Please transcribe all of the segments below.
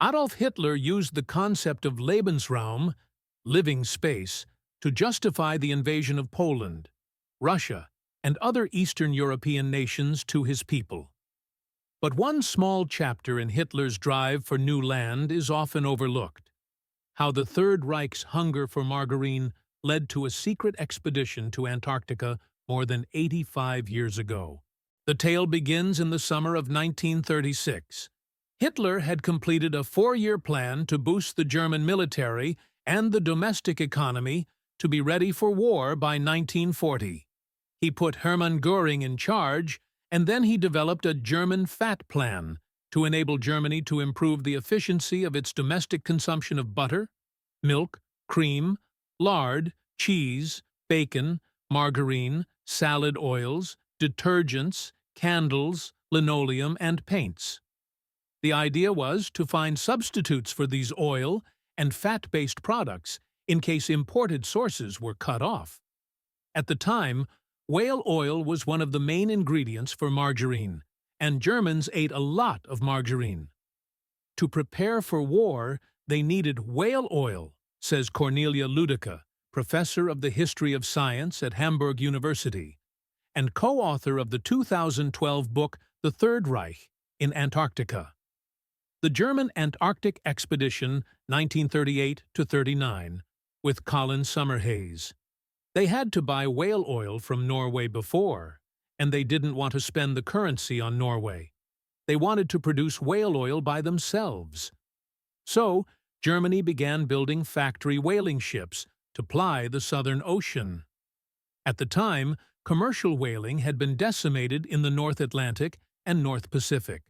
Adolf Hitler used the concept of Lebensraum, living space, to justify the invasion of Poland, Russia, and other Eastern European nations to his people. But one small chapter in Hitler's drive for new land is often overlooked: how the Third Reich's hunger for margarine led to a secret expedition to Antarctica more than 85 years ago. The tale begins in the summer of 1936. Hitler had completed a 4-year plan to boost the German military and the domestic economy to be ready for war by 1940. He put Hermann Göring in charge, and then he developed a German fat plan to enable Germany to improve the efficiency of its domestic consumption of butter, milk, cream, lard, cheese, bacon, margarine, salad oils, detergents, candles, linoleum, and paints. The idea was to find substitutes for these oil and fat-based products in case imported sources were cut off. At the time, whale oil was one of the main ingredients for margarine, and Germans ate a lot of margarine. To prepare for war, they needed whale oil, says Cornelia Ludica, professor of the history of science at Hamburg University, and co-author of the 2012 book The Third Reich in Antarctica. The German Antarctic Expedition 1938–39 with Colin Summerhays. They had to buy whale oil from Norway before, and they didn't want to spend the currency on Norway. They wanted to produce whale oil by themselves. So, Germany began building factory whaling ships to ply the Southern Ocean. At the time, commercial whaling had been decimated in the North Atlantic and North Pacific.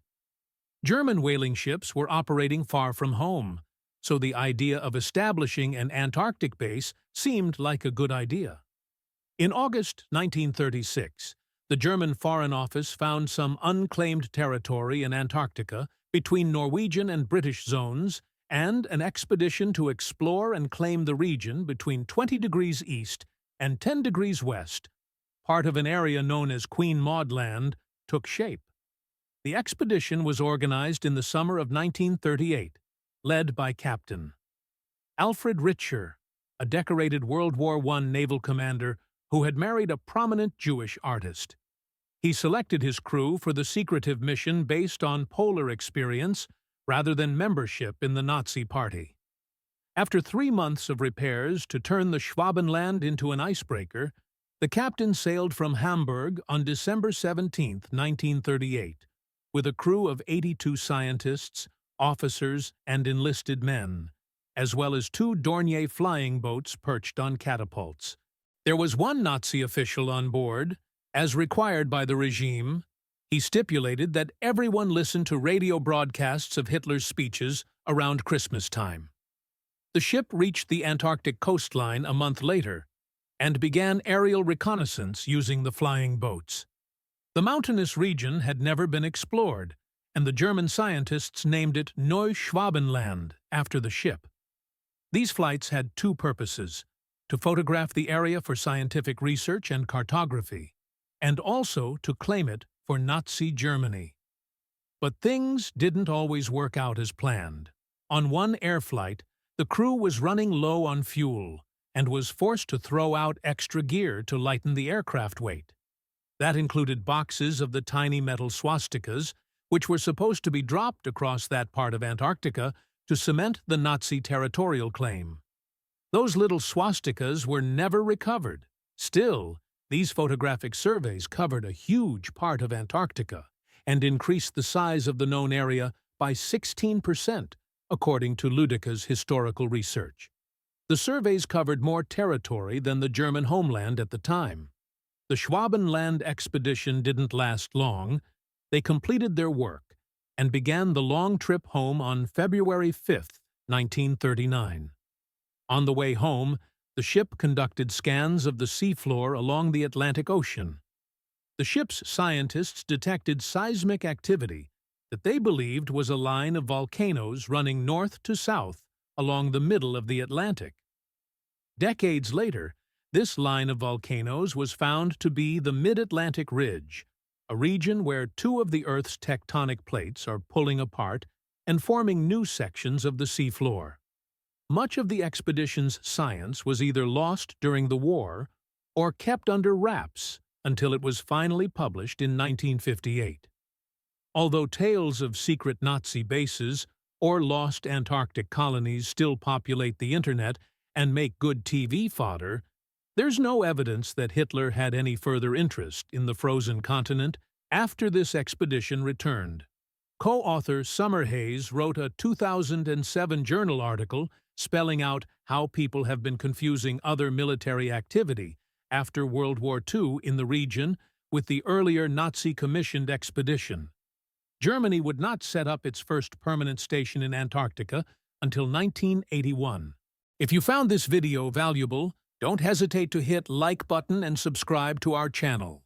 German whaling ships were operating far from home, so the idea of establishing an Antarctic base seemed like a good idea. In August 1936, the German Foreign Office found some unclaimed territory in Antarctica between Norwegian and British zones, and an expedition to explore and claim the region between 20 degrees east and 10 degrees west, part of an area known as Queen Maud Land, took shape. The expedition was organized in the summer of 1938, led by Captain Alfred Richer, a decorated World War I naval commander who had married a prominent Jewish artist. He selected his crew for the secretive mission based on polar experience rather than membership in the Nazi Party. After 3 months of repairs to turn the Schwabenland into an icebreaker, the captain sailed from Hamburg on December 17, 1938, with a crew of 82 scientists, officers, and enlisted men, as well as 2 Dornier flying boats perched on catapults. There was one Nazi official on board. As required by the regime, he stipulated that everyone listen to radio broadcasts of Hitler's speeches around Christmas time. The ship reached the Antarctic coastline a month later and began aerial reconnaissance using the flying boats. The mountainous region had never been explored, and the German scientists named it Neuschwabenland after the ship. These flights had 2 purposes: to photograph the area for scientific research and cartography, and also to claim it for Nazi Germany. But things didn't always work out as planned. On one air flight, the crew was running low on fuel and was forced to throw out extra gear to lighten the aircraft weight. That included boxes of the tiny metal swastikas, which were supposed to be dropped across that part of Antarctica to cement the Nazi territorial claim. Those little swastikas were never recovered. Still, these photographic surveys covered a huge part of Antarctica and increased the size of the known area by 16%, according to Ludica's historical research. The surveys covered more territory than the German homeland at the time. The Schwabenland expedition didn't last long. They completed their work and began the long trip home on February 5, 1939. On the way home, the ship conducted scans of the seafloor along the Atlantic Ocean. The ship's scientists detected seismic activity that they believed was a line of volcanoes running north to south along the middle of the Atlantic. Decades later, this line of volcanoes was found to be the Mid-Atlantic Ridge, a region where 2 of the Earth's tectonic plates are pulling apart and forming new sections of the seafloor. Much of the expedition's science was either lost during the war or kept under wraps until it was finally published in 1958. Although tales of secret Nazi bases or lost Antarctic colonies still populate the internet and make good TV fodder, there's no evidence that Hitler had any further interest in the frozen continent after this expedition returned. Co-author Summer Hayes wrote a 2007 journal article spelling out how people have been confusing other military activity after World War II in the region with the earlier Nazi-commissioned expedition. Germany would not set up its first permanent station in Antarctica until 1981. If you found this video valuable, don't hesitate to hit like button and subscribe to our channel.